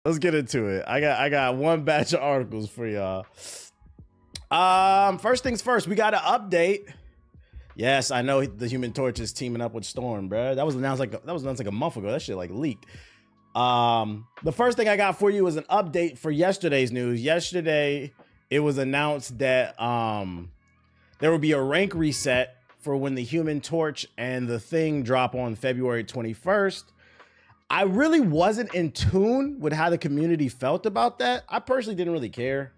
Let's get into it. I got one batch of articles for y'all. First things first, we got an update. Yes, I know the Human Torch is teaming up with Storm, bro. That was announced like a month ago. That shit like leaked. The first thing I got for you is an update for yesterday's news. Yesterday, it was announced that there will be a rank reset for when the Human Torch and the Thing drop on February 21st. I really wasn't in tune with how the community felt about that. I personally didn't really care.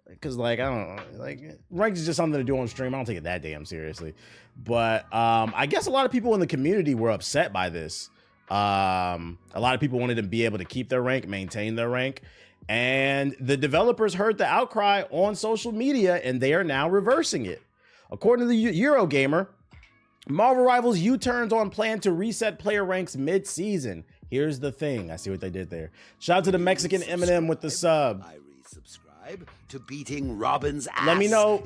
Because, like, I don't know, like, ranked is just something to do on stream. I don't take it that damn seriously. But I guess a lot of people in the community were upset by this. A lot of people wanted to be able to keep their rank, maintain their rank. And the developers heard the outcry on social media, and they are now reversing it. According to the Eurogamer, Marvel Rivals U-turns on plan to reset player ranks mid-season. Here's the thing. I see what they did there. Shout out to the Mexican Eminem with the sub. I resubscribe to beating Robin's ass. Let me know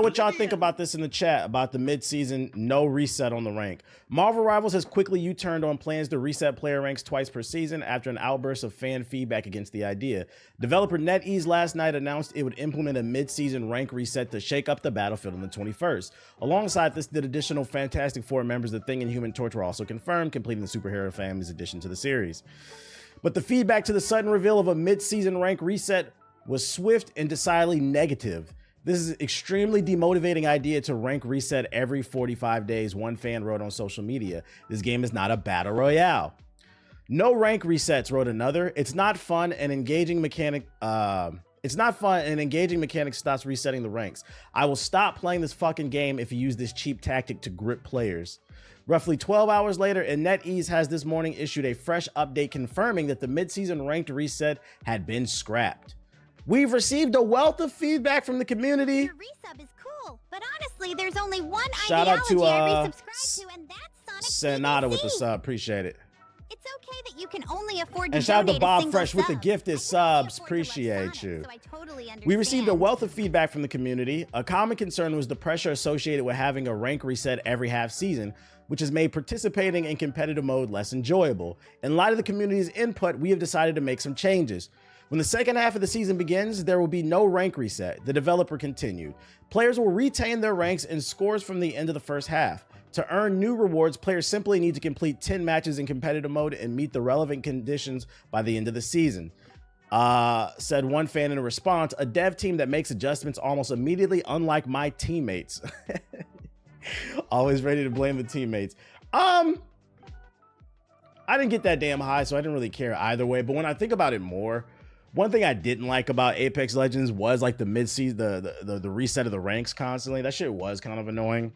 what y'all think about this in the chat, about the mid-season no reset on the rank. Marvel Rivals has quickly U-turned on plans to reset player ranks twice per season after an outburst of fan feedback against the idea. Developer NetEase last night announced it would implement a mid-season rank reset to shake up the battlefield on the 21st. Alongside this, the additional Fantastic Four members, the Thing and Human Torch, were also confirmed, completing the superhero family's addition to the series. But the feedback to the sudden reveal of a mid-season rank reset was swift and decidedly negative. This is an extremely demotivating idea to rank reset every 45 days, one fan wrote on social media. This game is not a battle royale. No rank resets, wrote another. It's not fun and engaging mechanic stops resetting the ranks. I will stop playing this fucking game if you use this cheap tactic to grip players. Roughly 12 hours later, and NetEase has this morning issued a fresh update confirming that the mid-season ranked reset had been scrapped. We've received a wealth of feedback from the community. Your resub is cool, but honestly, there's only one Shout out ideology to I resubscribe to, and that's Sonic Senata PvZ. with the sub. Appreciate it. It's okay that you can only afford to And shout out to donate a Bob single Fresh with the sub. gifted I can only subs. afford to love Appreciate Sonic, you. so I totally We received a understand. wealth of feedback from the community. A common concern was the pressure associated with having a rank reset every half season, which has made participating in competitive mode less enjoyable. In light of the community's input, we have decided to make some changes. When the second half of the season begins, there will be no rank reset, the developer continued. Players will retain their ranks and scores from the end of the first half. To earn new rewards, players simply need to complete 10 matches in competitive mode and meet the relevant conditions by the end of the season. Said one fan in a response, a dev team that makes adjustments almost immediately, unlike my teammates. Always ready to blame the teammates. I didn't get that damn high, so I didn't really care either way. But when I think about it more, one thing I didn't like about Apex Legends was like the mid-season, the reset of the ranks constantly. That shit was kind of annoying.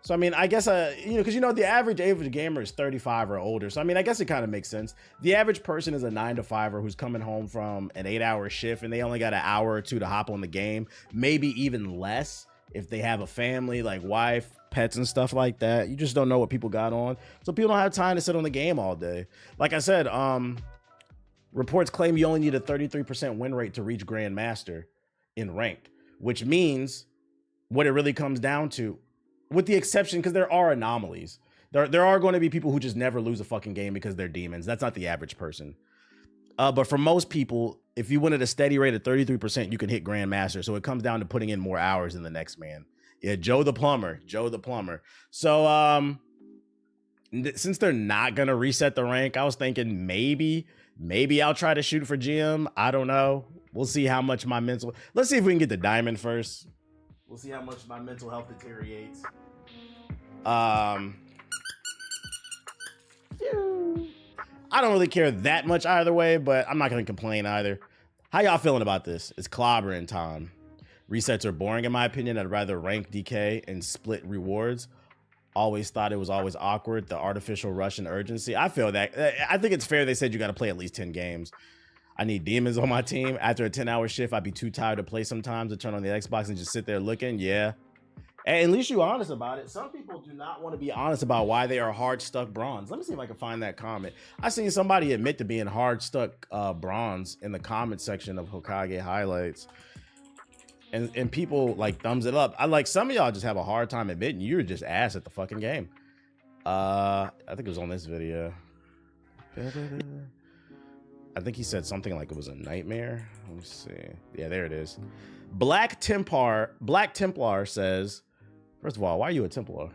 So I mean, I guess because the average age of the gamer is 35 or older. So I mean, I guess it kind of makes sense. The average person is a 9-to-5er who's coming home from an 8-hour shift, and they only got an hour or two to hop on the game, maybe even less if they have a family, like wife, pets, and stuff like that. You just don't know what people got on, so people don't have time to sit on the game all day. Like I said, reports claim you only need a 33% win rate to reach Grandmaster in ranked, which means what it really comes down to, with the exception, because there are anomalies. There are going to be people who just never lose a fucking game because they're demons. That's not the average person. But for most people, if you win at a steady rate of 33%, you can hit Grandmaster. So it comes down to putting in more hours than the next man. Yeah, Joe the Plumber. So since they're not going to reset the rank, I was thinking maybe I'll try to shoot for GM. I don't know. We'll see how much my mental... Let's see if we can get the diamond first. We'll see how much my mental health deteriorates. I don't really care that much either way, but I'm not going to complain either. How y'all feeling about this? It's clobbering time. Resets are boring in my opinion. I'd rather rank DK and split rewards. Always thought it was always awkward, the artificial rush and urgency. I feel that. I think it's fair they said you got to play at least 10 games. I need demons on my team. After a 10-hour shift, I'd be too tired to play sometimes to turn on the Xbox and just sit there looking. Yeah. And at least you're honest about it. Some people do not want to be honest about why they are hard stuck bronze. Let me see if I can find that comment. I seen somebody admit to being hard stuck bronze in the comment section of Hokage highlights. And people like thumbs it up. I like some of y'all just have a hard time admitting you're just ass at the fucking game. I think it was on this video. I think he said something like it was a nightmare. Let me see. Yeah, there it is. Black Templar says, first of all, why are you a Templar?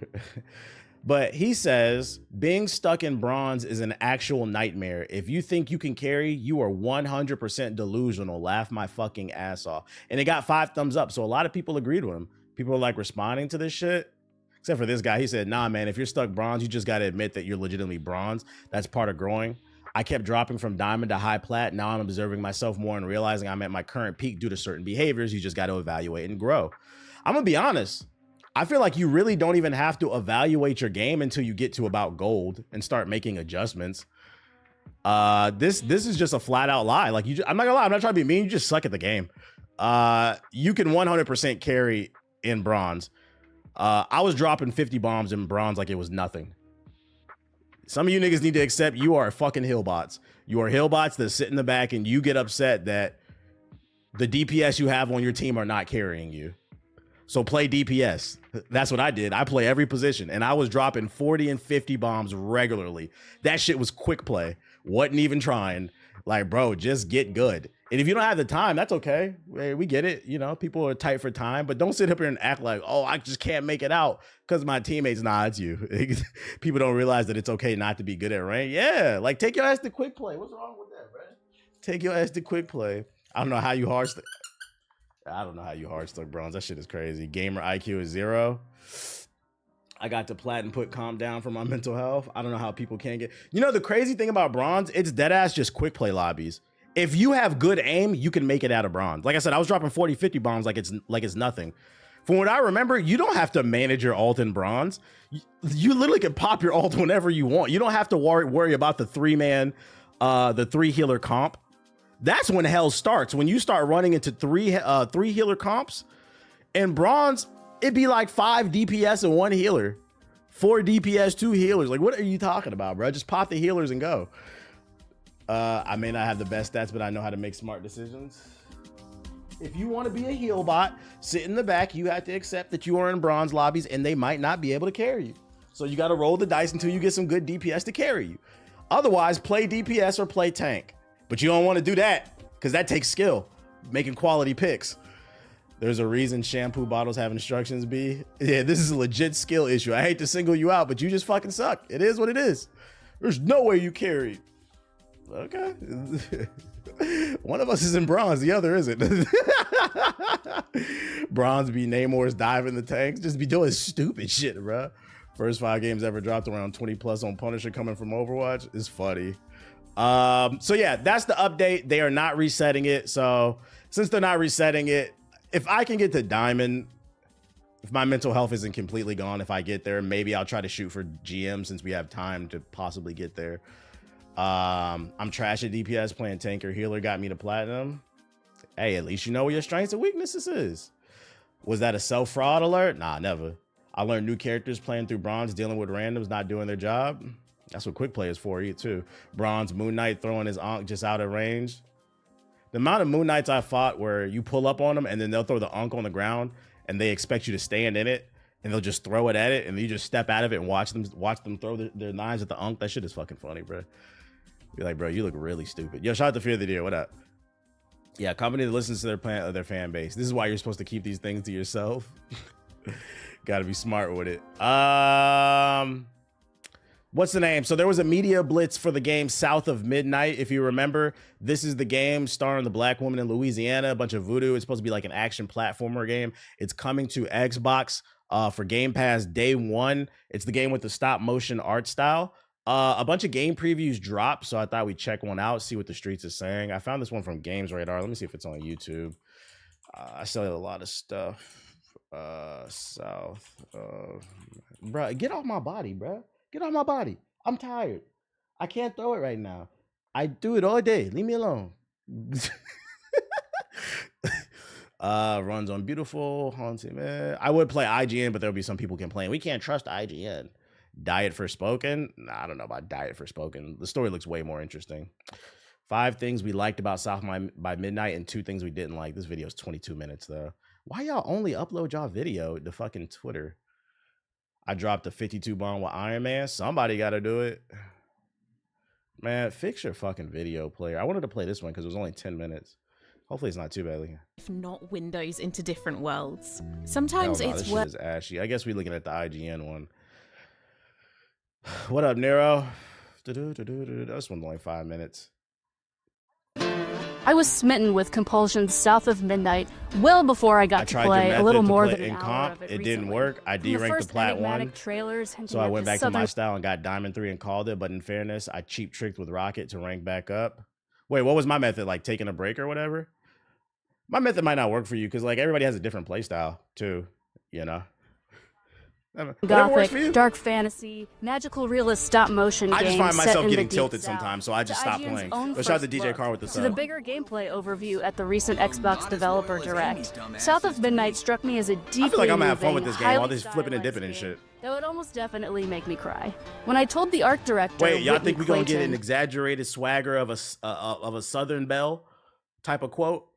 But he says, being stuck in bronze is an actual nightmare. If you think you can carry, you are 100% delusional. Laugh my fucking ass off. And it got 5 thumbs up. So a lot of people agreed with him. People are like responding to this shit. Except for this guy. He said, nah, man, if you're stuck bronze, you just got to admit that you're legitimately bronze. That's part of growing. I kept dropping from diamond to high plat. Now I'm observing myself more and realizing I'm at my current peak due to certain behaviors. You just got to evaluate and grow. I'm going to be honest. I feel like you really don't even have to evaluate your game until you get to about gold and start making adjustments. This is just a flat out lie. Like I'm not gonna lie, I'm not trying to be mean. You just suck at the game. You can 100% carry in bronze. I was dropping 50 bombs in bronze like it was nothing. Some of you niggas need to accept you are fucking hillbots. You are hillbots that sit in the back and you get upset that the DPS you have on your team are not carrying you. So play DPS. That's what I did. I play every position and I was dropping 40 and 50 bombs regularly. That shit was quick play. Wasn't even trying. Like, bro, just get good. And if you don't have the time, that's okay. We get it. You know, people are tight for time, but don't sit up here and act like, oh, I just can't make it out because my teammates. Nah, it's you. People don't realize that it's okay not to be good at rank. Yeah, like take your ass to quick play. What's wrong with that, bro? Take your ass to quick play. I don't know how you hard stuck bronze. That shit is crazy. Gamer IQ is 0. I got to plat and put calm down for my mental health. I don't know how people can't get. You know, the crazy thing about bronze, it's dead ass just quick play lobbies. If you have good aim, you can make it out of bronze. Like I said, I was dropping 40, 50 bombs like it's nothing. From what I remember, you don't have to manage your ult in bronze. You literally can pop your ult whenever you want. You don't have to worry about the 3-man, the 3 healer comp. That's when hell starts. When you start running into 3 healer comps in bronze, it'd be like 5 DPS and 1 healer, 4 DPS, 2 healers. Like, what are you talking about, bro? Just pop the healers and go. I may not have the best stats, but I know how to make smart decisions. If you want to be a heal bot, sit in the back. You have to accept that you are in bronze lobbies and they might not be able to carry you. So you got to roll the dice until you get some good DPS to carry you. Otherwise, play DPS or play tank. But you don't want to do that because that takes skill, making quality picks. There's a reason shampoo bottles have instructions, B. Yeah, this is a legit skill issue. I hate to single you out, but you just fucking suck. It is what it is. There's no way you carry. Okay. One of us is in bronze, the other isn't. Bronze be Namor's dive in the tanks, just be doing stupid shit, bro. First 5 games ever dropped around 20 plus on Punisher coming from Overwatch. It's funny. So yeah, that's the update. They are not resetting it. So since they're not resetting it, if I can get to diamond, if my mental health isn't completely gone, if I get there, maybe I'll try to shoot for GM since we have time to possibly get there. I'm trash at DPS. Playing tank or healer got me to platinum. Hey, at least you know where your strengths and weaknesses is. Was that a self-fraud alert? Nah, never. I learned new characters playing through bronze, dealing with randoms, not doing their job. That's what quick play is for you too. Bronze Moon Knight throwing his Ankh just out of range. The amount of Moon Knights I fought where you pull up on them and then they'll throw the Ankh on the ground and they expect you to stand in it and they'll just throw it at it and you just step out of it and watch them throw their knives at the Ankh. That shit is fucking funny, bro. You're like, bro, you look really stupid. Yo, shout out to Fear the Deer. What up? Yeah, company that listens to their fan base. This is why you're supposed to keep these things to yourself. Got to be smart with it. What's the name? So there was a media blitz for the game South of Midnight. If you remember, this is the game starring the black woman in Louisiana, a bunch of voodoo. It's supposed to be like an action platformer game. It's coming to Xbox for Game Pass day 1. It's the game with the stop motion art style. A bunch of game previews dropped, so I thought we'd check one out, see what the streets is saying. I found this one from Games Radar. Let me see if it's on YouTube. I sell a lot of stuff. South of... Bro, get off my body, bro. Get off my body. I'm tired. I can't throw it right now. I do it all day. Leave me alone. Runs on beautiful, haunted, man. I would play IGN, but there'll be some people complaining. We can't trust IGN. Diet for Spoken? Nah, I don't know about Diet for Spoken. The story looks way more interesting. 5 things we liked about South by Midnight and 2 things we didn't like. This video is 22 minutes though. Why y'all only upload y'all video to fucking Twitter? I dropped a 52 bomb with Iron Man. Somebody got to do it. Man, fix your fucking video player. I wanted to play this one because it was only 10 minutes. Hopefully it's not too badly. If not windows into different worlds. Hell Sometimes no, it's this shit is ashy. I guess we're looking at the IGN one. What up, Nero? This one's only 5 minutes. I was smitten with Compulsion's South of Midnight well before I got to play a little more than an hour of it didn't recently. work. I deranked the Plat 1, trailers so I went back to my style and got Diamond 3 and called it. But in fairness, I cheap tricked with Rocket to rank back up. Wait, what was my method? Like taking a break or whatever? My method might not work for you because like everybody has a different play style too, you know? Gothic, dark fantasy, magical realist stop motion game. I just find myself getting tilted South. sometimes, so I just stop playing. Go shout out to DJ Carr with the To sub. the bigger gameplay overview at the recent Xbox Developer Direct, South of Midnight struck me as a deeply I feel like I'm gonna have fun with moving, this game, all highly this flipping and stylized dipping and game shit. that would almost definitely make me cry. When I told the art director, Wait, y'all Whitney think we're gonna get Clayton, an exaggerated swagger of a Southern Belle type of quote?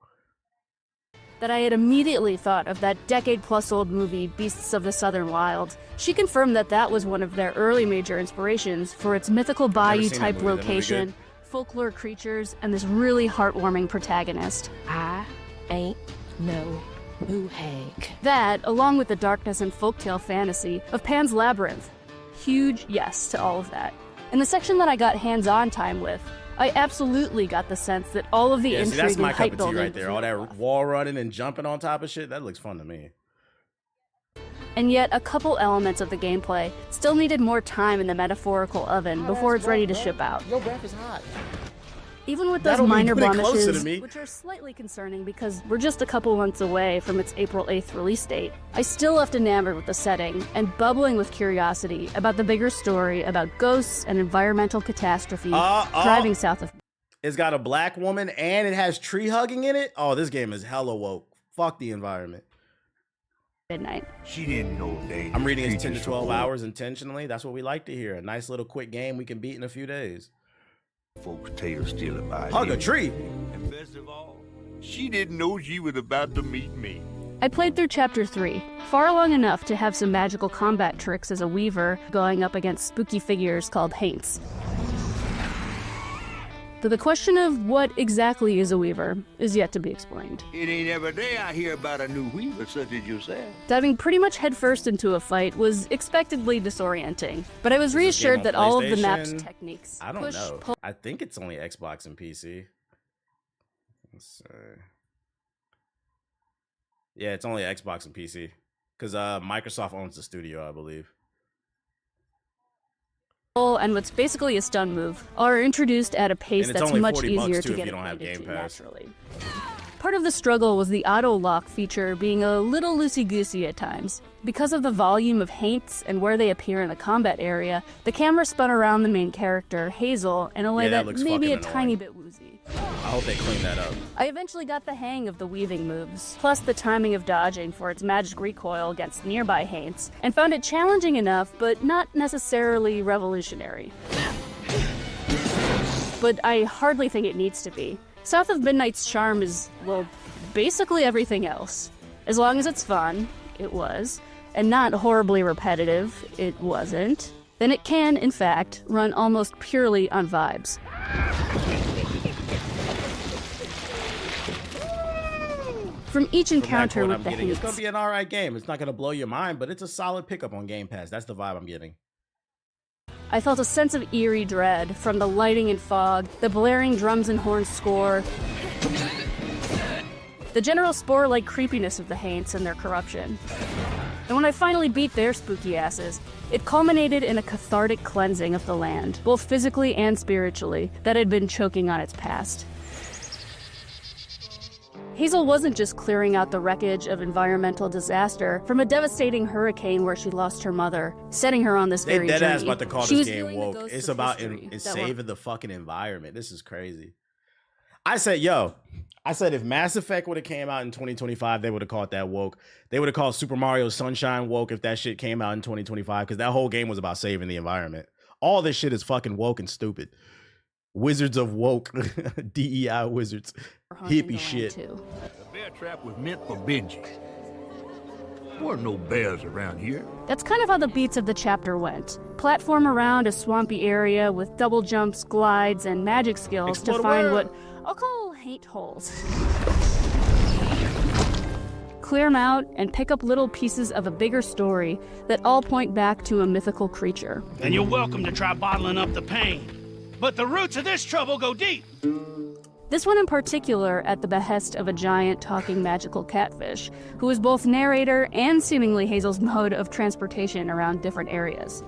that I had immediately thought of that decade-plus-old movie, Beasts of the Southern Wild. She confirmed that that was one of their early major inspirations for its mythical bayou-type location, folklore creatures, and this really heartwarming protagonist. I ain't no Boo Hank. That, along with the darkness and folktale fantasy of Pan's Labyrinth. Huge yes to all of that. In the section that I got hands-on time with, I absolutely got the sense that all of the Yeah, see, intrigue that's and my hype cup of tea building right there. All that wall running and jumping on top of shit, that looks fun to me. And yet, a couple elements of the gameplay still needed more time in the metaphorical oven before it's ready to ship out. Your breath is hot. Even with those That'll be minor putting it closer to blemishes, me. which are slightly concerning because we're just a couple months away from its April 8th release date, I still left enamored with the setting and bubbling with curiosity about the bigger story about ghosts and environmental catastrophe driving south of... It's got a black woman and it has tree hugging in it. Oh, this game is hella woke. Fuck the environment. Midnight. She didn't know they. I'm reading it 10 to 12 hours intentionally. That's what we like to hear. A nice little quick game we can beat in a few days. Folks tail stealing by. Hug a tree. And best of all, she didn't know she was about to meet me. I played through Chapter 3, far along enough to have some magical combat tricks as a weaver going up against spooky figures called haints. Though the question of what exactly is a weaver is yet to be explained. It ain't every day I hear about a new weaver such as yourself. Diving pretty much headfirst into a fight was expectedly disorienting, but I was reassured that all of the map's techniques I don't push, know. pull, I think it's only Xbox and PC. Let's see. Yeah, it's only Xbox and PC. Because Microsoft owns the studio, I believe. and what's basically a stun move are introduced at a pace that's much $40 easier too to if get you don't have acquainted Game to Pass. naturally. Part of the struggle was the auto-lock feature being a little loosey-goosey at times. Because of the volume of haints and where they appear in the combat area, the camera spun around the main character, Hazel, in a way that that looks may be a fucking tiny annoying. bit woozy. I hope they clean that up. I eventually got the hang of the weaving moves, plus the timing of dodging for its magic recoil against nearby haints, and found it challenging enough, but not necessarily revolutionary. But I hardly think it needs to be. South of Midnight's charm is, well, basically everything else. As long as it's fun, it was, and not horribly repetitive, it wasn't, then it can, in fact, run almost purely on vibes. From each encounter From that with quote the I'm getting, it's haints, gonna be an alright game. It's not gonna blow your mind, but it's a solid pickup on Game Pass. That's the vibe I'm getting. I felt a sense of eerie dread from the lighting and fog, the blaring drums and horns score, the general spore-like creepiness of the haints and their corruption. And when I finally beat their spooky asses, it culminated in a cathartic cleansing of the land, both physically and spiritually, that had been choking on its past. Hazel wasn't just clearing out the wreckage of environmental disaster from a devastating hurricane where she lost her mother, setting her on this They very dead journey. ass about to call She this was game viewing the woke. ghosts It's of about history it's that were- saving the fucking environment. This is crazy. I said if Mass Effect would have came out in 2025, they would have called that woke. They would have called Super Mario Sunshine woke if that shit came out in 2025, because that whole game was about saving the environment. All this shit is fucking woke and stupid. Wizards of woke. DEI wizards. hunting the Hippie land, shit. too. The bear trap was meant for Benji. Weren't no bears around here. That's kind of how the beats of the chapter went. Platform around a swampy area with double jumps, glides, and magic skills to find what I'll call hate holes. Clear them out and pick up little pieces of a bigger story that all point back to a mythical creature. And you're welcome to try bottling up the pain. But the roots of this trouble go deep. This one in particular at the behest of a giant talking magical catfish, who is both narrator and seemingly Hazel's mode of transportation around different areas.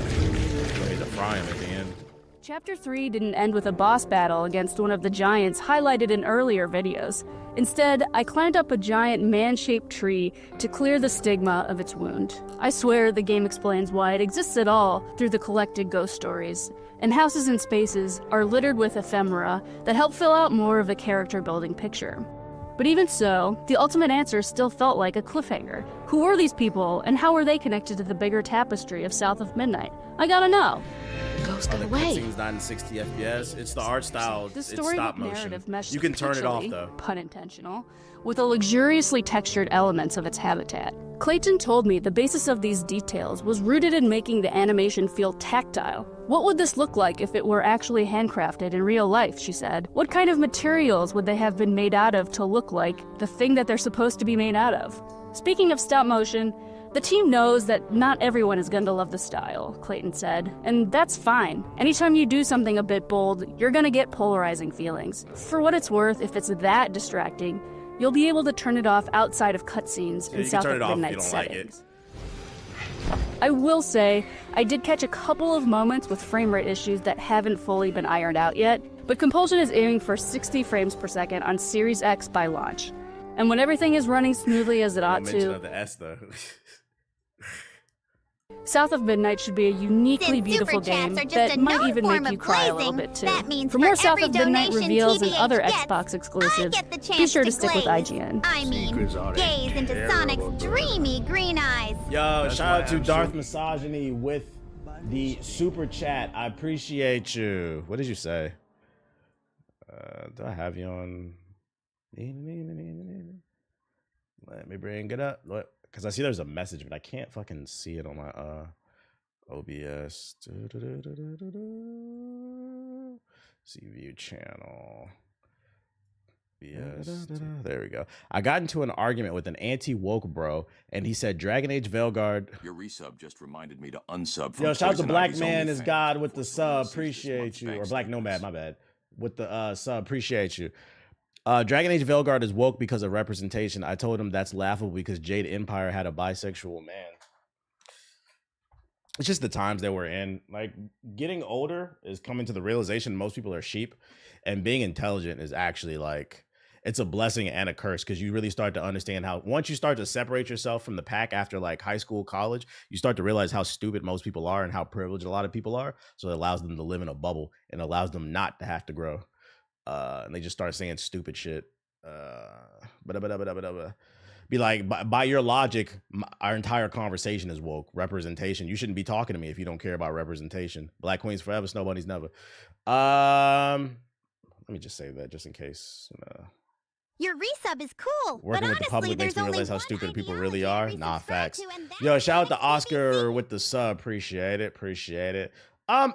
Ready to fry him at the end. Chapter 3 didn't end with a boss battle against one of the giants highlighted in earlier videos. Instead, I climbed up a giant man-shaped tree to clear the stigma of its wound. I swear the game explains why it exists at all through the collected ghost stories, and houses and spaces are littered with ephemera that help fill out more of the character-building picture. But even so, the ultimate answer still felt like a cliffhanger. Who were these people, and how were they connected to the bigger tapestry of South of Midnight? I gotta know. Ghost, go The away. cutscene's not in 60 FPS. It's the art style. The It's storybook stop narrative motion. meshed You can turn it off perpetually, though. pun intentional, with the luxuriously textured elements of its habitat. Clayton told me the basis of these details was rooted in making the animation feel tactile. What would this look like if it were actually handcrafted in real life, she said. What kind of materials would they have been made out of to look like the thing that they're supposed to be made out of? Speaking of stop motion, the team knows that not everyone is going to love the style, Clayton said, and that's fine. Anytime you do something a bit bold, you're going to get polarizing feelings. For what it's worth, if it's that distracting, you'll be able to turn it off outside of cutscenes Yeah, in you South can turn of it off if you Midnight don't like it. settings. I will say, I did catch a couple of moments with frame rate issues that haven't fully been ironed out yet, but Compulsion is aiming for 60 frames per second on Series X by launch. And when everything is running smoothly as it ought No mention to, of the S though. South of Midnight should be a uniquely Since beautiful Super Chats game are just that a might known even form make you of cry a little glazing, bit too. that means For for more South every of Midnight donation reveals and TBH other gets, Xbox I exclusives, get the chance be sure to to stick with glaze. IGN. I mean, Secrets are gaze into terrible, Sonic's bro. dreamy green eyes. Yo, That's shout out why to I'm Darth so- Misogyny with the super chat. I appreciate you. What did you say? Do I have you on? Let me bring it up. Because I see there's a message, but I can't fucking see it on my OBS. See view channel. Yes. There we go. I got into an argument with an anti-woke bro, and he said Dragon Age Veilguard. Your resub just reminded me to unsub from Yo, shout out to Poison Black Ivy's Man OnlyFans is God with the before sub. someone sees this Appreciate month's you. Or bank Black statements. Nomad, my bad. With the sub. Appreciate you. Dragon Age Veilguard is woke because of representation. I told him that's laughable because Jade Empire had a bisexual man. It's just the times that we're in. Like, getting older is coming to the realization most people are sheep, and being intelligent is actually like, it's a blessing and a curse, because you really start to understand how, once you start to separate yourself from the pack after like high school, college, you start to realize how stupid most people are and how privileged a lot of people are. So it allows them to live in a bubble and allows them not to have to grow. And they just start saying stupid shit. Be like, by your logic, our entire conversation is woke. Representation. You shouldn't be talking to me if you don't care about representation. Black queens forever, snow bunnies never. Let me just say that just in case. Your resub is cool, Working but with the honestly, public makes there's me only realize how one stupid people really ideology are. we Nah, subscribe facts. to, and that's Yo, shout out to Sonic's Oscar BBC. with the sub. Appreciate it. Appreciate it.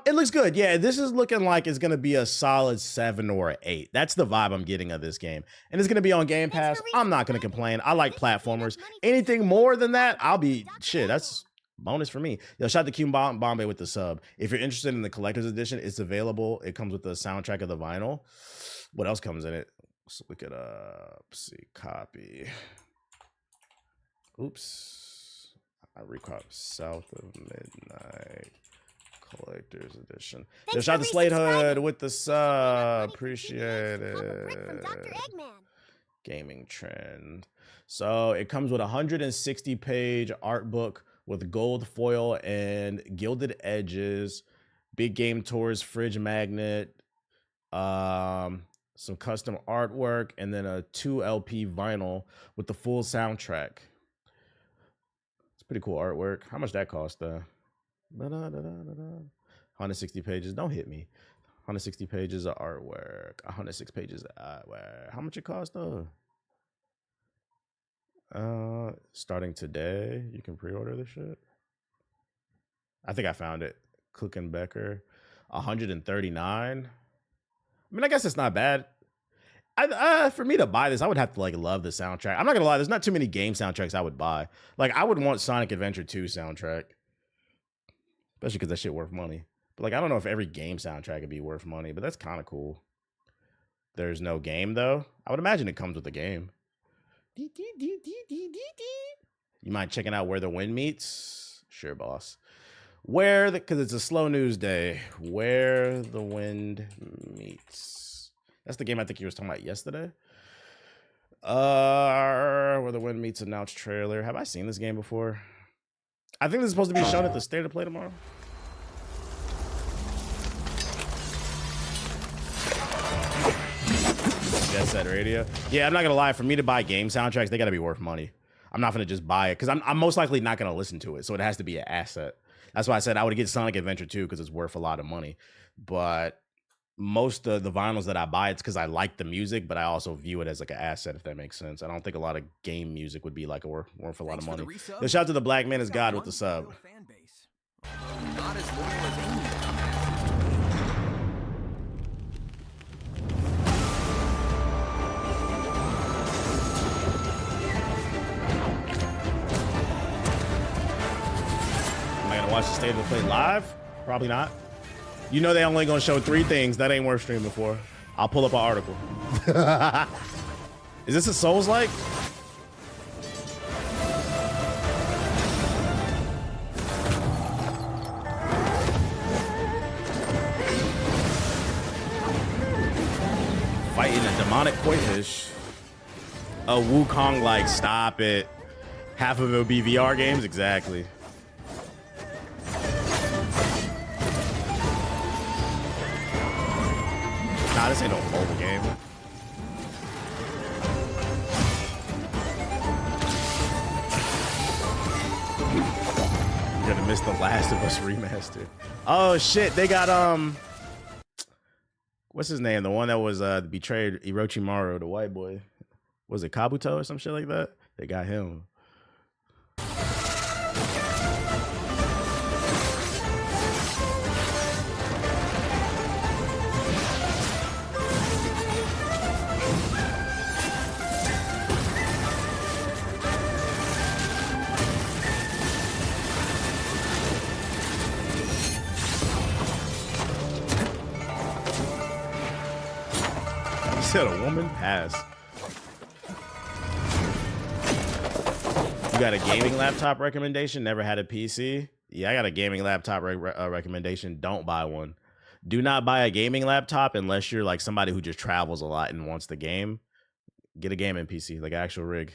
It looks good. Yeah, this is looking like it's gonna be a solid 7 or an 8. That's the vibe I'm getting of this game. And it's gonna be on Game Pass. I'm not gonna complain. I like platformers. Anything more than that, I'll be shit. That's bonus for me. Yo, shout out to Q Bombay with the sub. If you're interested in the collector's edition, it's available. It comes with the soundtrack of the vinyl. What else comes in it? Let's look it up. See, copy. Oops. I recop South of Midnight Collector's Edition. Yo, shout out to Slate Hood with the sub. Appreciate it. Gaming Trend. So it comes with a 160-page art book with gold foil and gilded edges, big game tours, fridge magnet, some custom artwork, and then a 2 LP vinyl with the full soundtrack. It's pretty cool artwork. How much that cost though? 160 pages. Don't hit me. 160 pages of artwork. 106 pages of artwork. How much it cost though? Starting today, you can pre-order this shit. I think I found it. Becker, 139. I mean, I guess it's not bad. For me to buy this, I would have to like love the soundtrack. I'm not gonna lie, there's not too many game soundtracks I would buy. Like, I would want Sonic Adventure 2 soundtrack, especially because that shit worth money. But like, I don't know if every game soundtrack would be worth money, but that's kind of cool. There's no game though. I would imagine it comes with the game. You mind checking out Where the Wind Meets? Sure, boss. Because it's a slow news day. Where the Wind Meets. That's the game I think you was talking about yesterday. Where the Wind Meets announced trailer. Have I seen this game before? I think this is supposed to be shown at the State of Play tomorrow. Jet Set Radio. Yeah, I'm not gonna lie. For me to buy game soundtracks, they gotta be worth money. I'm not gonna just buy it because I'm most likely not gonna listen to it. So it has to be an asset. That's why I said I would get Sonic Adventure 2 because it's worth a lot of money. But most of the vinyls that I buy, it's because I like the music, but I also view it as like an asset, if that makes sense. I don't think a lot of game music would be like worth a lot of money. The shout out to the Black Man is God with the sub. Not as loyal as Amy. Watch the State of the Play live? Probably not. You know they only gonna show 3 things. That ain't worth streaming for. I'll pull up an article. Is this a Souls-like? Fighting a demonic koi fish. A Wukong-like, stop it. Half of it would be VR games? Exactly. Nah, this ain't no mobile game. You're gonna miss The Last of Us remastered. Oh shit, they got what's his name? The one that was betrayed Orochimaru, the white boy. Was it Kabuto or some shit like that? They got him. Said a woman pass. You got a gaming laptop recommendation? Never had a PC? Yeah, I got a gaming laptop recommendation. Don't buy one. Do not buy a gaming laptop unless you're like somebody who just travels a lot and wants the game. Get a gaming PC, like an actual rig.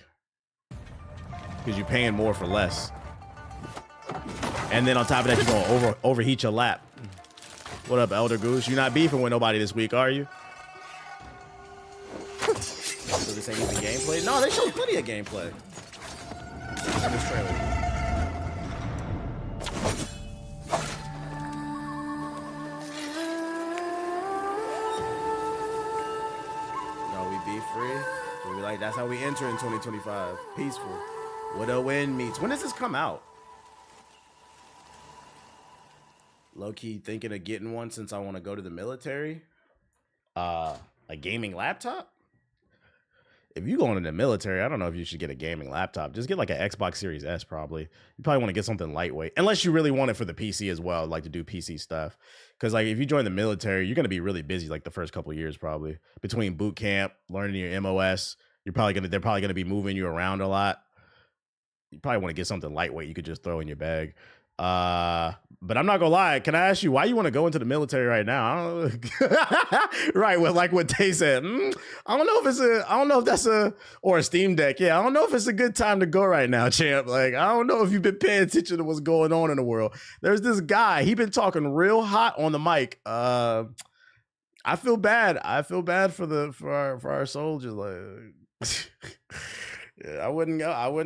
Because you're paying more for less. And then on top of that, you're going to overheat your lap. What up, Elder Goose? You're not beefing with nobody this week, are you? So this ain't even gameplay? No, they showed plenty of gameplay in this trailer. No, we be free. So we like, that's how we enter in 2025. Peaceful. What a win meets. When does this come out? Low-key thinking of getting one since I want to go to the military. A gaming laptop? If you go into the military, I don't know if you should get a gaming laptop. Just get like an Xbox Series S probably. You probably want to get something lightweight. Unless you really want it for the PC as well, like to do PC stuff. Because like if you join the military, you're going to be really busy like the first couple of years probably. Between boot camp, learning your MOS, they're probably going to be moving you around a lot. You probably want to get something lightweight you could just throw in your bag. But I'm not gonna lie. Can I ask you why you want to go into the military right now? I don't know. Right, well, like what Tay said. I don't know if that's a Steam Deck. Yeah, I don't know if it's a good time to go right now, champ. Like, I don't know if you've been paying attention to what's going on in the world. There's this guy. He been talking real hot on the mic. I feel bad. I feel bad for our soldiers. Like, yeah, I wouldn't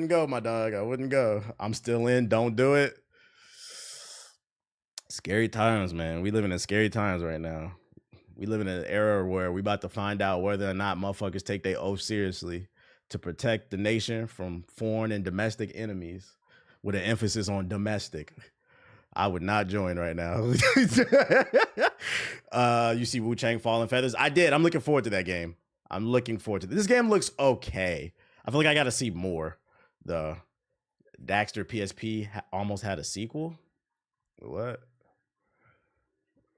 go, my dog. I wouldn't go. I'm still in. Don't do it. Scary times, man. We living in scary times right now. We live in an era where we about to find out whether or not motherfuckers take their oath seriously. to protect the nation from foreign and domestic enemies, with an emphasis on domestic. I would not join right now. You see Wu-Chang Fallen Feathers? I did. I'm looking forward to that game. I'm looking forward to this game. Looks okay. I feel like I got to see more. The Daxter PSP almost had a sequel. What?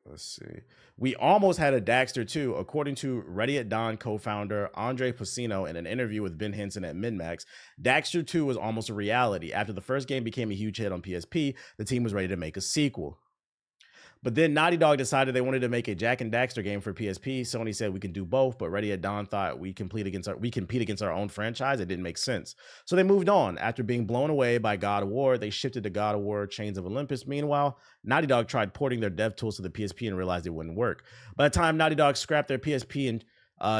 Let's see. We almost had a Daxter 2, according to Ready at Dawn co-founder Andre Pacino in an interview with Ben Henson at MinMax. Daxter 2 was almost a reality. After the first game became a huge hit on PSP, the team was ready to make a sequel. But then Naughty Dog decided they wanted to make a Jak and Daxter game for PSP. Sony said we can do both, but Ready at Dawn thought we compete against our own franchise. It didn't make sense. So they moved on. After being blown away by God of War, they shifted to God of War Chains of Olympus. Meanwhile, Naughty Dog tried porting their dev tools to the PSP and realized it wouldn't work. By the time Naughty Dog scrapped their PSP and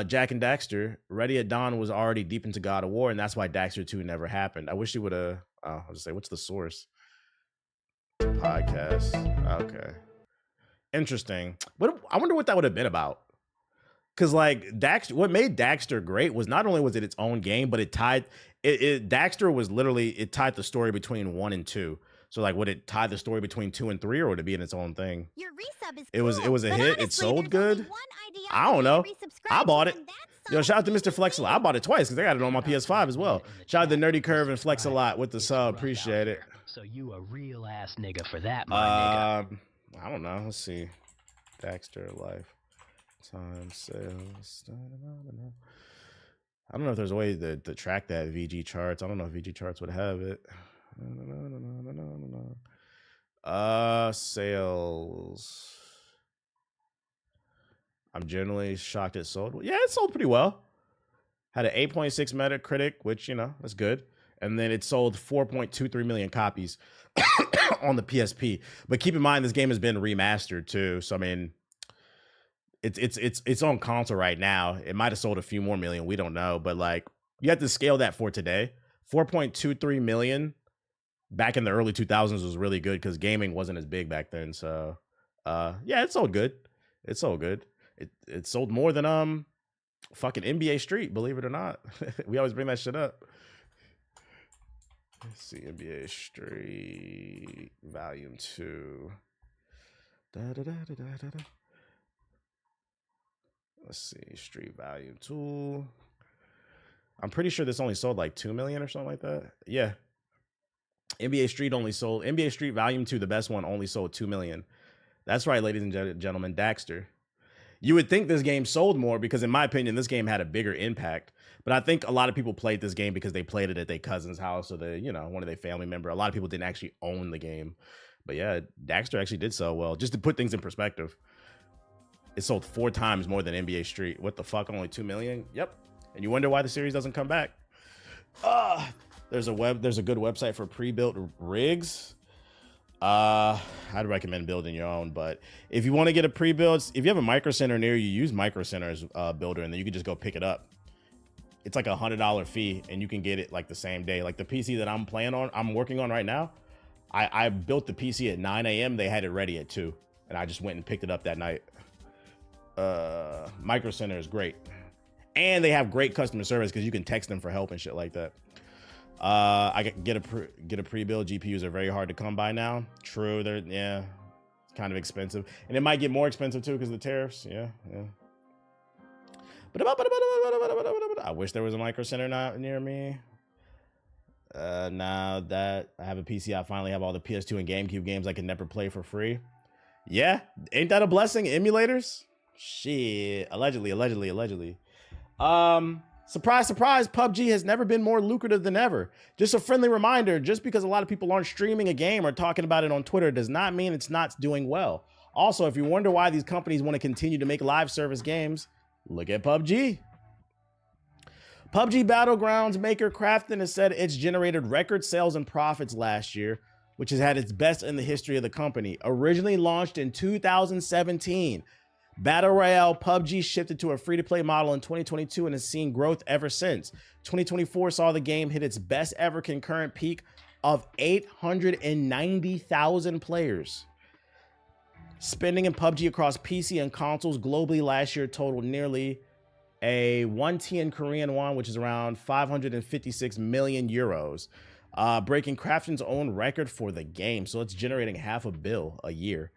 Jak and Daxter, Ready at Dawn was already deep into God of War, and that's why Daxter 2 never happened. I wish he would have, I'll just say, what's the source? Podcast. Okay. Interesting. But I wonder what that would have been about. Because like Daxter, what made Daxter great was not only was it its own game, but it tied Daxter was literally, it tied the story between 1 and 2. So like, would it tie the story between 2 and 3, or would it be in its own thing? Your resub is It was a but hit. honestly, It sold there's only good. one idea I don't know. resubscribe I to, bought it. and that's Yo, shout out to Subbox. Mr. Flex a lot. I bought it twice because I got it on my PS5 as well. Shout out to Nerdy Curve and Flex a lot with the sub. Appreciate it. So you a real ass nigga for that, my nigga. I don't know. Let's see. Daxter Life time sales. I don't know if there's a way to track that VG charts. I don't know if VG charts would have it. Sales. I'm generally shocked it sold. Yeah, it sold pretty well. Had an 8.6 Metacritic, which, you know, that's good. And then it sold 4.23 million copies on the PSP. But keep in mind, this game has been remastered too. So I mean, it's on console right now. It might have sold a few more million. We don't know. But like, you have to scale that for today. 4.23 million back in the early 2000s was really good because gaming wasn't as big back then. So yeah, it sold good. It sold good. It sold more than fucking NBA Street, believe it or not. We always bring that shit up. Let's see, NBA Street Volume 2. Let's see, Street Volume 2. I'm pretty sure this only sold like 2 million or something like that. Yeah. NBA Street Volume 2, the best one, only sold 2 million. That's right, ladies and gentlemen, Daxter. You would think this game sold more because, in my opinion, this game had a bigger impact. But I think a lot of people played this game because they played it at their cousin's house or one of their family member. A lot of people didn't actually own the game. But yeah, Daxter actually did sell well. Just to put things in perspective, it sold 4 times more than NBA Street. What the fuck? Only 2 million? Yep. And you wonder why the series doesn't come back. There's a good website for pre-built rigs. I'd recommend building your own, but if you want to get a pre-build, if you have a Micro Center near you, use Micro Center's builder, and then you can just go pick it up. It's like $100 fee, and you can get it like the same day. Like the PC that I'm working on right now, I built the PC at 9 a.m. They had it ready at 2, and I just went and picked it up that night. Micro Center is great, and they have great customer service because you can text them for help and shit like that. I get a pre-build. GPUs are very hard to come by now. True, they're it's kind of expensive, and it might get more expensive too because of the tariffs. Yeah. But I wish there was a Micro Center not near me. Now that I have a PC, I finally have all the PS2 and GameCube games I can never play for free. Yeah, ain't that a blessing? Emulators? Shit, allegedly. Surprise, surprise, PUBG has never been more lucrative than ever. Just a friendly reminder, just because a lot of people aren't streaming a game or talking about it on Twitter does not mean it's not doing well. Also, if you wonder why these companies want to continue to make live service games, look at PUBG. PUBG Battlegrounds maker Crafton has said it's generated record sales and profits last year, which has had its best in the history of the company. Originally launched in 2017, Battle Royale PUBG shifted to a free-to-play model in 2022 and has seen growth ever since. 2024 saw the game hit its best ever concurrent peak of 890,000 players. Spending in PUBG across PC and consoles globally last year totaled nearly a 1T in Korean won, which is around 556 million euros, breaking Krafton's own record for the game. So it's generating $500 million a year.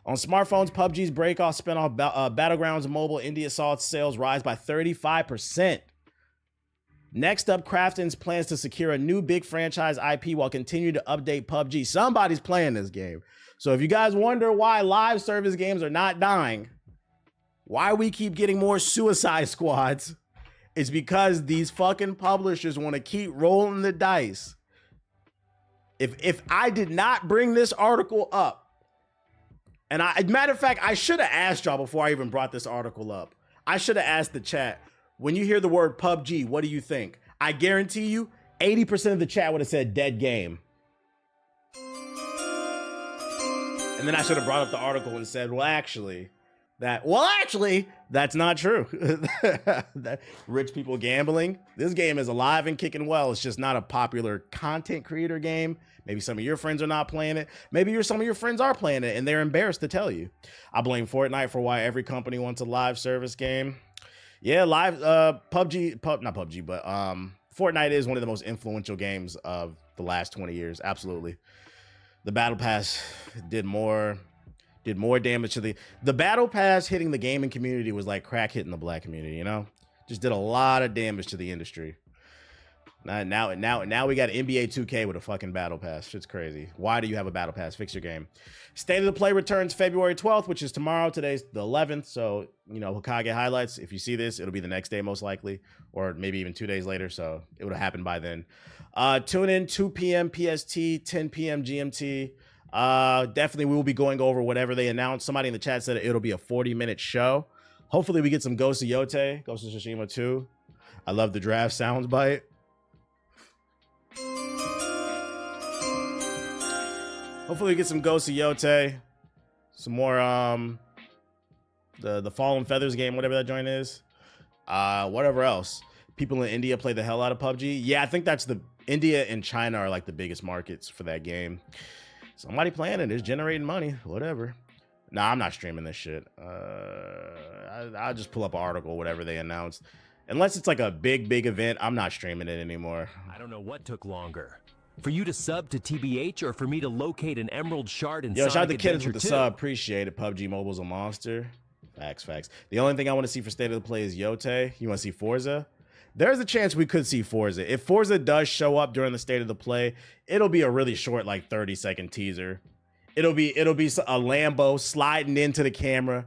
On smartphones, PUBG's breakoff spin-off Battlegrounds Mobile India saw its sales rise by 35%. Next up, Krafton's plans to secure a new big franchise IP while continuing to update PUBG. Somebody's playing this game. So if you guys wonder why live service games are not dying, why we keep getting more Suicide Squads, it's because these fucking publishers want to keep rolling the dice. If I did not bring this article up, and matter of fact, I should have asked y'all before I even brought this article up. I should have asked the chat, when you hear the word PUBG, what do you think? I guarantee you, 80% of the chat would have said dead game. And then I should have brought up the article and said, well, actually, that's not true. That rich people gambling. This game is alive and kicking well. It's just not a popular content creator game. Maybe some of your friends are not playing it. Maybe some of your friends are playing it and they're embarrassed to tell you. I blame Fortnite for why every company wants a live service game. Yeah, Fortnite is one of the most influential games of the last 20 years. Absolutely. The Battle Pass did more damage to the Battle Pass hitting the gaming community was like crack hitting the black community, you know? Just did a lot of damage to the industry. Now we got NBA 2K with a fucking Battle Pass. Shit's crazy. Why do you have a Battle Pass? Fix your game. State of the Play returns February 12th, which is tomorrow. Today's the 11th. So, you know, Hokage highlights. If you see this, it'll be the next day most likely, or maybe even 2 days later. So it would have happened by then. Tune in 2 p.m. PST, 10 p.m. GMT. Definitely we will be going over whatever they announce. Somebody in the chat said it'll be a 40-minute show. Hopefully we get some Ghost of Yote, Ghost of Tsushima 2. I love the draft sounds bite. Hopefully we get some Ghost of Yote, some more the Fallen Feathers game, whatever that joint is. Whatever else. People in India play the hell out of PUBG. Yeah, I think that's India and China are like the biggest markets for that game. Somebody playing it is generating money, whatever. Nah, I'm not streaming this shit. I'll just pull up an article, whatever they announced. Unless it's like a big event, I'm not streaming it anymore. I don't know what took longer. For you to sub to TBH or for me to locate an emerald shard in Yo, shout out to Sonic Kids with the 2? sub. Appreciate it. PUBG Mobile's a monster. Facts. The only thing I want to see for State of the Play is Yote. You want to see Forza? There's a chance we could see Forza. If Forza does show up during the State of the Play, it'll be a really short, like 30-second teaser. It'll be a Lambo sliding into the camera.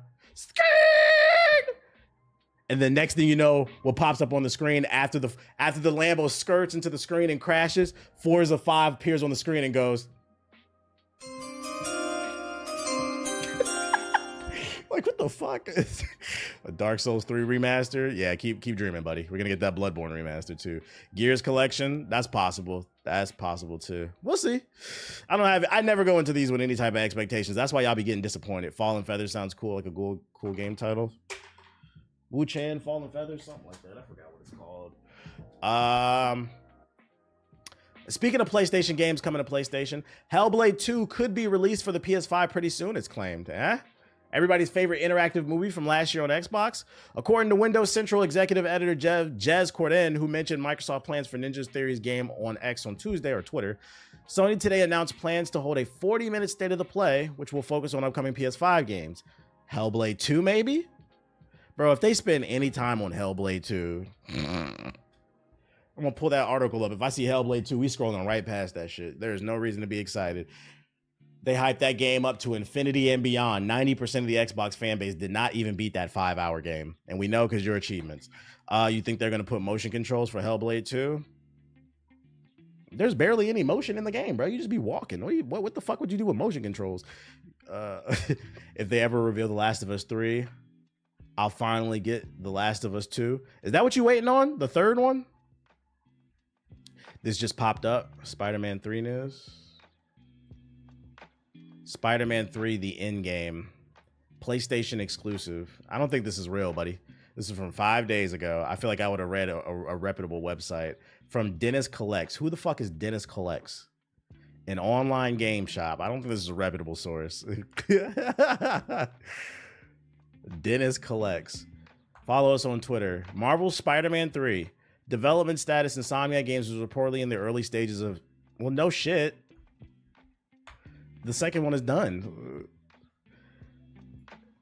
And the next thing you know, what pops up on the screen after the Lambo skirts into the screen and crashes, Forza 5 appears on the screen and goes. Like, what the fuck? A Dark Souls 3 remaster? Yeah, keep dreaming, buddy. We're gonna get that Bloodborne remaster too. Gears collection? That's possible. That's possible too. We'll see. I never go into these with any type of expectations. That's why y'all be getting disappointed. Fallen Feathers sounds cool, like a cool game title. Wu-Chan, Fallen Feathers, something like that. I forgot what it's called. Speaking of PlayStation games coming to PlayStation, Hellblade 2 could be released for the PS5 pretty soon, it's claimed. Everybody's favorite interactive movie from last year on Xbox. According to Windows Central executive editor Jez Corden, who mentioned Microsoft plans for Ninja Theory's game on X on Tuesday or Twitter, Sony today announced plans to hold a 40-minute State of the Play, which will focus on upcoming PS5 games. Hellblade 2, maybe? Bro, if they spend any time on Hellblade 2, I'm gonna pull that article up. If I see Hellblade 2, we scrolling right past that shit. There's no reason to be excited. They hyped that game up to infinity and beyond. 90% of the Xbox fan base did not even beat that 5-hour game. And we know because your achievements. You think they're gonna put motion controls for Hellblade 2? There's barely any motion in the game, bro. You just be walking. What the fuck would you do with motion controls? If they ever reveal The Last of Us 3, I'll finally get The Last of Us 2. Is that what you waiting on? The third one? This just popped up. Spider-Man 3 news. Spider-Man 3, the Endgame. PlayStation exclusive. I don't think this is real, buddy. This is from 5 days ago. I feel like I would have read a reputable website. From Dennis Collects. Who the fuck is Dennis Collects? An online game shop. I don't think this is a reputable source. Dennis Collects. Follow us on Twitter. Marvel's Spider-Man 3. Development status Insomniac Games was reportedly in the early stages of... Well, no shit. The second one is done.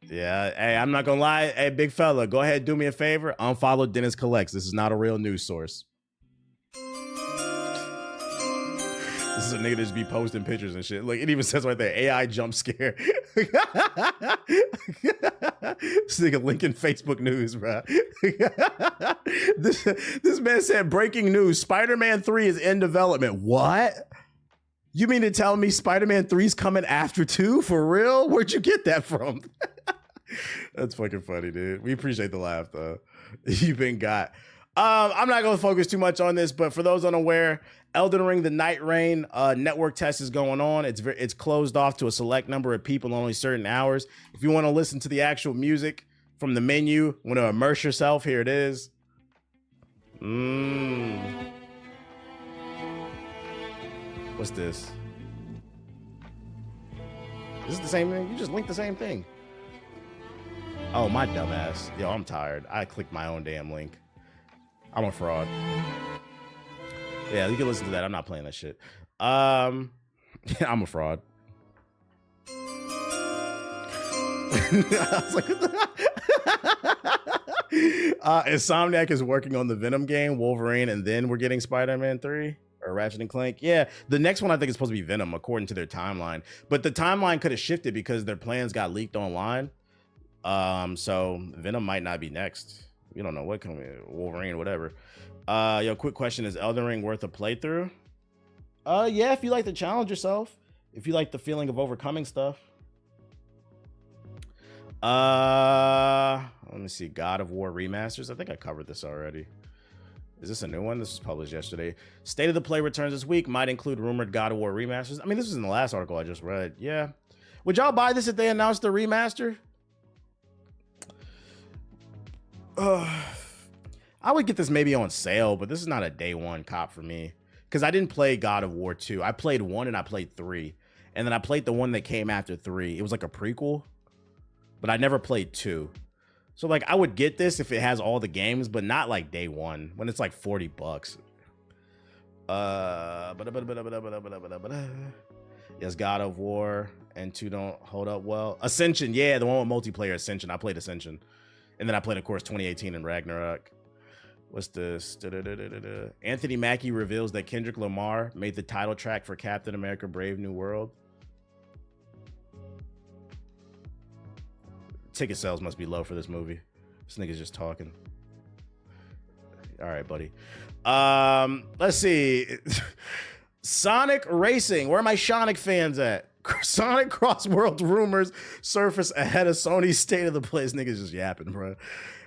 Yeah, hey, I'm not gonna lie. Hey, big fella, go ahead, do me a favor. Unfollow Dennis Collects. This is not a real news source. This is a nigga that just be posting pictures and shit. Like, it even says right there, AI jump scare. This nigga linking Facebook news, bro. This man said, breaking news, Spider-Man 3 is in development. What? You mean to tell me Spider-Man 3's coming after 2? For real? Where'd you get that from? That's fucking funny, dude. We appreciate the laugh, though. You've been got. I'm not going to focus too much on this, but for those unaware, Elden Ring: The Night Reign network test is going on. It's closed off to a select number of people only certain hours. If you want to listen to the actual music from the menu, want to immerse yourself, here it is. What's this? Is this the same thing? You just linked the same thing. Oh, my dumbass. Yo, I'm tired. I clicked my own damn link. I'm a fraud. Yeah, you can listen to that. I'm not playing that shit. I'm a fraud. I was like, what the Insomniac is working on the Venom game, Wolverine, and then we're getting Spider-Man 3 or Ratchet and Clank. Yeah, the next one I think is supposed to be Venom according to their timeline. But the timeline could have shifted because their plans got leaked online. So Venom might not be next. We don't know what coming, Wolverine, whatever. Yo, quick question, is Elden Ring worth a playthrough? Yeah, if you like to challenge yourself, if you like the feeling of overcoming stuff. Let me see, God of War remasters. I think I covered this already. Is this a new one? This was published yesterday. State of the Play returns this week, might include rumored God of War remasters. I mean, this was in the last article I just read. Yeah. Would y'all buy this if they announced the remaster? I would get this maybe on sale, but this is not a day one cop for me because I didn't play God of War 2. I played 1 and I played 3, and then I played the one that came after 3. It was like a prequel, but I never played 2. So like I would get this if it has all the games, but not like day one when it's like $40. Yes, God of War and 2 don't hold up well. Ascension, yeah, the one with multiplayer. Ascension, I played Ascension. And then I played, of course, 2018 and Ragnarok. What's this? Anthony Mackie reveals that Kendrick Lamar made the title track for Captain America: Brave New World. Ticket sales must be low for this movie. This nigga's just talking. All right, buddy. Let's see. Sonic Racing. Where are my Sonic fans at? Sonic Cross World rumors surface ahead of Sony's State of the Play. This nigga's just yapping, bro.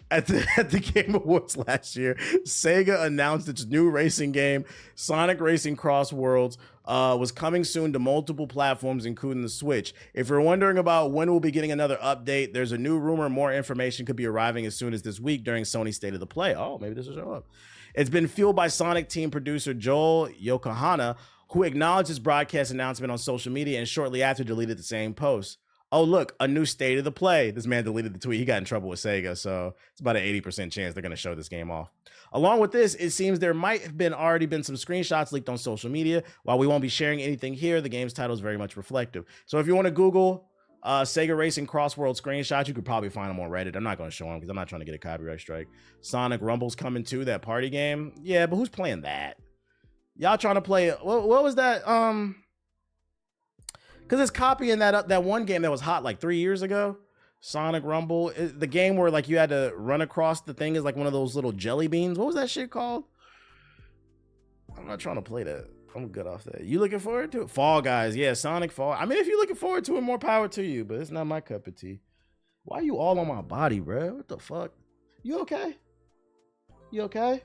At the Game Awards last year, Sega announced its new racing game, Sonic Racing Cross Worlds, was coming soon to multiple platforms, including the Switch. If you're wondering about when we'll be getting another update, there's a new rumor more information could be arriving as soon as this week during Sony's State of the Play. Oh, maybe this will show up. It's been fueled by Sonic team producer Joel Yokohama, who acknowledged his broadcast announcement on social media and shortly after deleted the same post. Oh, look, a new State of the Play. This man deleted the tweet. He got in trouble with Sega, so it's about an 80% chance they're going to show this game off. Along with this, it seems there might have already been some screenshots leaked on social media. While we won't be sharing anything here, the game's title is very much reflective. So if you want to Google Sega Racing Cross World screenshots, you could probably find them on Reddit. I'm not going to show them because I'm not trying to get a copyright strike. Sonic Rumble's coming too, that party game. Yeah, but who's playing that? Y'all trying to play, what was that? Because it's copying that one game that was hot like 3 years ago. Sonic Rumble. The game where like you had to run across the thing is like one of those little jelly beans. What was that shit called? I'm not trying to play that. I'm good off that. You looking forward to it? Fall Guys. Yeah, Sonic Fall. I mean, if you're looking forward to it, more power to you, but it's not my cup of tea. Why are you all on my body, bro? What the fuck? You okay? You okay?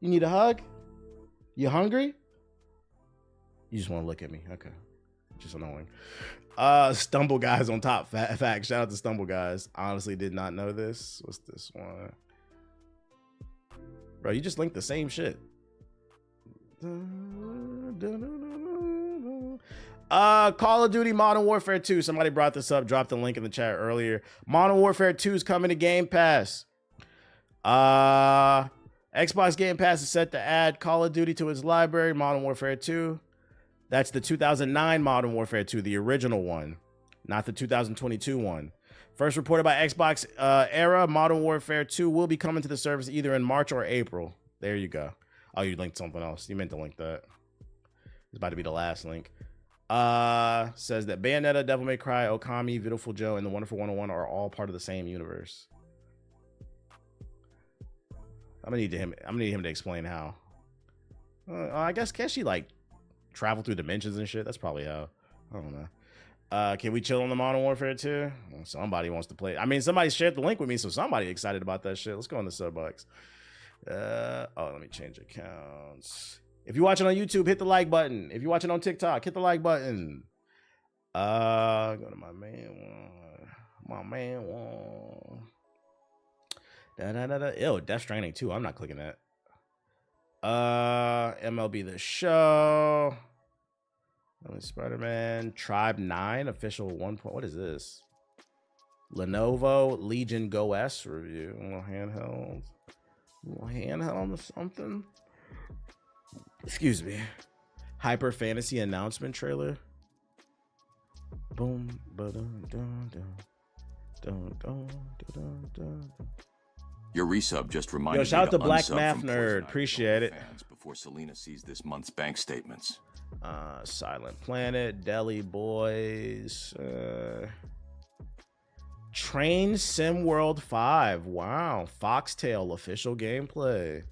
You need a hug? You hungry? You just want to look at me. Okay. Just annoying. Stumble Guys on top. Fact. Shout out to Stumble Guys. Honestly did not know this. What's this one? Bro, you just linked the same shit. Call of Duty Modern Warfare 2. Somebody brought this up, dropped the link in the chat earlier. Modern Warfare 2 is coming to Game Pass. Xbox Game Pass is set to add Call of Duty to its library, Modern Warfare 2. That's the 2009 Modern Warfare 2, the original one, not the 2022 one. First reported by Xbox Era, Modern Warfare 2 will be coming to the service either in March or April. There you go. Oh, you linked something else. You meant to link that. It's about to be the last link. Says that Bayonetta, Devil May Cry, Okami, Beautiful Joe, and The Wonderful 101 are all part of the same universe. I'm gonna need him to explain how. I guess can she like travel through dimensions and shit? That's probably how. I don't know. Can we chill on the Modern Warfare 2? Well, somebody wants to play. I mean, somebody shared the link with me, so somebody excited about that shit. Let's go on the Subbox. Let me change accounts. If you're watching on YouTube, hit the like button. If you're watching on TikTok, hit the like button. Go to my main one. My main one. Ew, Death Stranding 2. I'm not clicking that. MLB The Show. Spider-Man. Tribe 9. Official 1. What is this? Lenovo Legion Go S review. A little handheld. Or something. Excuse me. Hyper Fantasy announcement trailer. Boom. Your resub just reminded me to shout out to Black unsub Math from Nerd. Poison Ivy Appreciate it. fans before Selena sees this month's bank statements. Silent Planet, Deli Boys, Train Sim World 5. Wow. Foxtail official gameplay.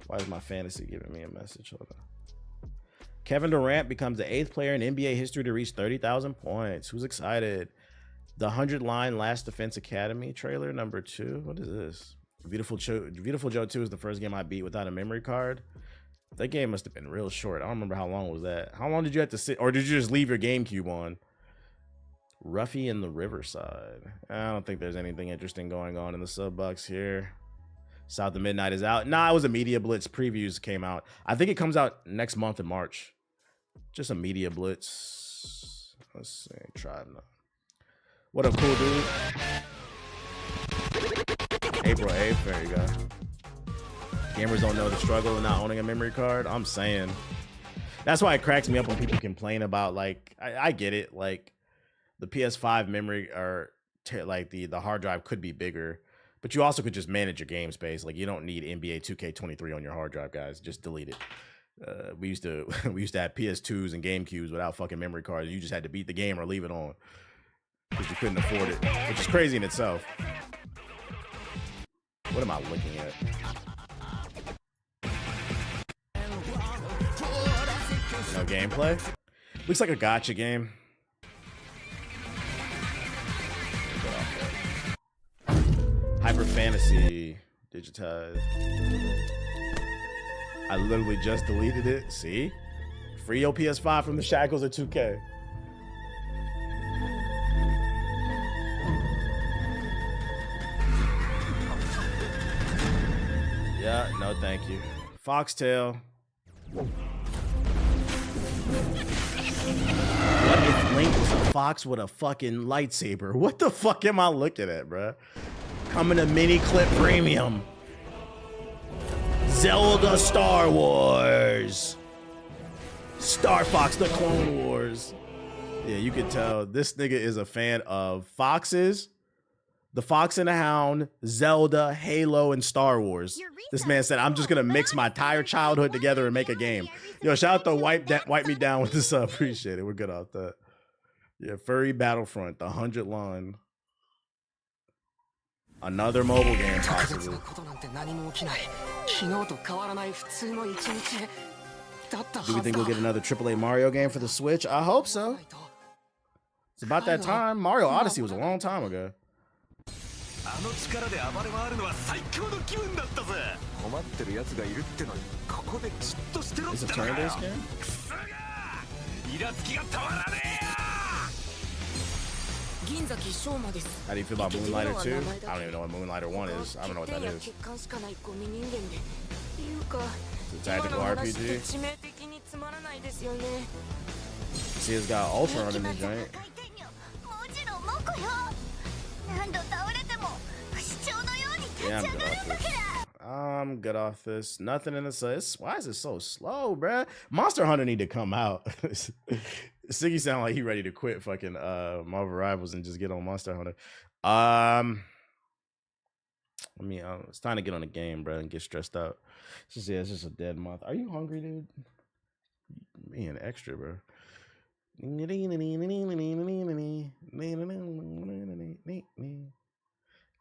Why is my fantasy giving me a message? Hold on. Kevin Durant becomes the 8th player in NBA history to reach 30,000 points. Who's excited? The 100-line Last Defense Academy trailer number 2. What is this? Beautiful Joe 2 is the first game I beat without a memory card. That game must have been real short. I don't remember how long was that. How long did you have to sit? Or did you just leave your GameCube on? Ruffy in the Riverside. I don't think there's anything interesting going on in the Subbox here. South of Midnight is out. Nah, it was a Media Blitz. Previews came out. I think it comes out next month in March. Just a Media Blitz. Let's see. Try it. What up, cool dude? April 8th. There you go. Gamers don't know the struggle of not owning a memory card. I'm saying. That's why it cracks me up when people complain about, like, I get it. Like, the PS5 memory or like the hard drive could be bigger, but you also could just manage your game space. Like, you don't need NBA 2K23 on your hard drive, guys. Just delete it. We used to have PS2s and GameCubes without fucking memory cards. You just had to beat the game or leave it on because you couldn't afford it, which is crazy in itself. What am I looking at? No gameplay? Looks like a gacha game. Hyper Fantasy digitized. I literally just deleted it. See? Free your PS5 from the shackles of 2K. Yeah, no thank you. Foxtail. What if Link was a fox with a fucking lightsaber? What the fuck am I looking at, bruh? Coming to Mini Clip Premium. Zelda Star Wars. Star Fox The Clone Wars. Yeah, you can tell this nigga is a fan of foxes, The Fox and the Hound, Zelda, Halo, and Star Wars. This man said, I'm just gonna mix my entire childhood together and make a game. Yo, shout out to Wipe Me Down with this up. Appreciate it. We're good off that. Yeah, Furry Battlefront, the 100 line. Another mobile game, possibly. Do we think we'll get another AAA Mario game for the Switch? I hope so. It's about that time. Mario Odyssey was a long time ago. Is it a turn-based game? How do you feel about Moonlighter 2? I don't even know what Moonlighter 1 is. I don't know what that is. It's a tactical RPG. See, it's got Ultra on in the joint. Yeah, I'm good off this. Nothing in the why is it so slow, bruh? Monster Hunter need to come out. Siggy sound like he ready to quit fucking Marvel Rivals and just get on Monster Hunter. It's time to get on the game, bro, and get stressed out. It's just a dead month. Are you hungry, dude? Man, extra, bro.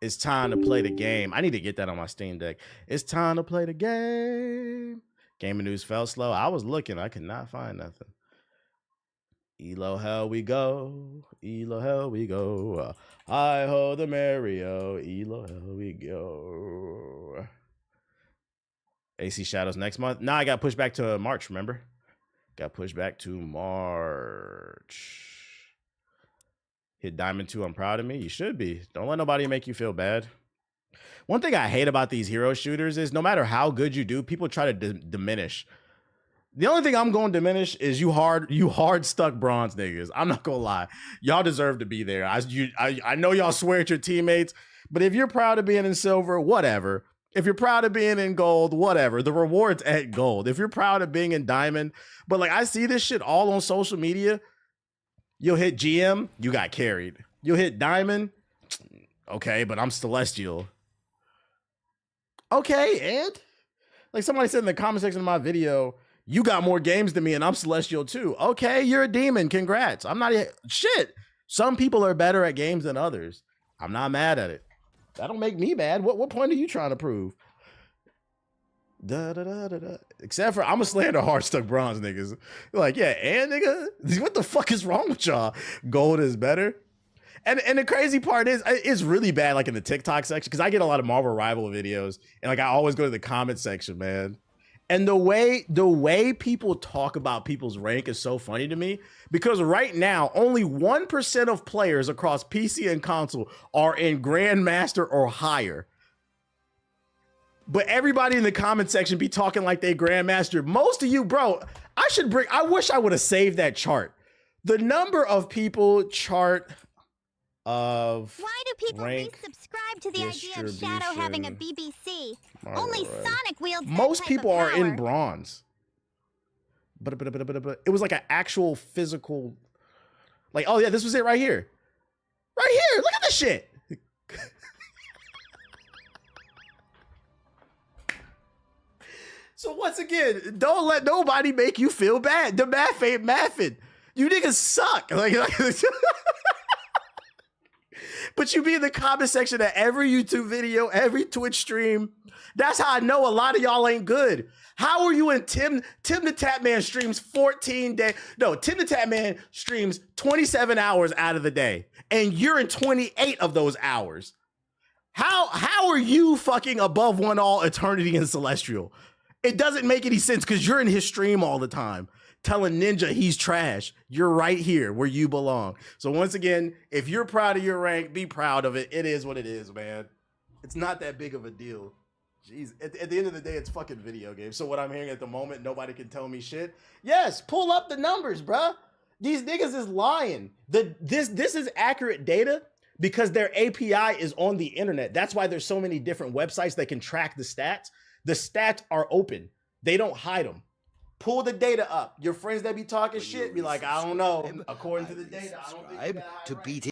It's time to play the game. I need to get that on my Steam Deck. It's time to play the game. Gaming news fell slow. I was looking. I could not find nothing. Elo hell we go. Elo hell we go. Hi ho the Mario. Elo hell we go. AC Shadows next month. Nah, I got pushed back to March, remember? Got pushed back to March. Hit Diamond 2, I'm proud of me. You should be. Don't let nobody make you feel bad. One thing I hate about these hero shooters is no matter how good you do, people try to diminish. The only thing I'm going to diminish is you hard stuck bronze niggas. I'm not going to lie. Y'all deserve to be there. I know y'all swear at your teammates, but if you're proud of being in silver, whatever. If you're proud of being in gold, whatever. The reward's at gold. If you're proud of being in diamond, but like I see this shit all on social media. You'll hit GM, you got carried. You'll hit diamond, okay, but I'm celestial. Okay, and like somebody said in the comment section of my video, you got more games than me and I'm celestial too. Okay, you're a demon, congrats. I'm not, shit. Some people are better at games than others. I'm not mad at it. That don't make me mad. What point are you trying to prove? Except for I'm a slander hard stuck bronze niggas. Like, yeah, and nigga, what the fuck is wrong with y'all? Gold is better. And the crazy part is it's really bad like in the TikTok section because I get a lot of Marvel Rival videos and like I always go to the comment section, man. And the way people talk about people's rank is so funny to me because right now only 1% of players across PC and console are in Grandmaster or higher. But everybody in the comment section be talking like they Grandmaster. Most of you, bro, I wish I would have saved that chart. The number of people chart of why do people resubscribe to the idea of Shadow having a BBC? Only Sonic wields that most type people of are power. in bronze. But it was like an actual physical, like, oh yeah, this was it right here. Right here, look at this shit. So once again, don't let nobody make you feel bad. The math ain't mathing. You niggas suck. Like but you be in the comment section of every YouTube video, every Twitch stream. That's how I know a lot of y'all ain't good. How are you in Tim the Tatman streams 14 days? No, Tim the Tatman streams 27 hours out of the day. And you're in 28 of those hours. How are you fucking above one all eternity and celestial? It doesn't make any sense because you're in his stream all the time telling Ninja he's trash. You're right here where you belong. So once again, if you're proud of your rank, be proud of it. It is what it is, man. It's not that big of a deal. Jeez, at the end of the day, it's fucking video games. So what I'm hearing at the moment, nobody can tell me shit. Yes, pull up the numbers, bruh. These niggas is lying. This is accurate data because their API is on the internet. That's why there's so many different websites that can track the stats. The stats are open. They don't hide them. Pull the data up. Your friends that be talking shit be like, I don't know. According to the data, I don't think you got high rank.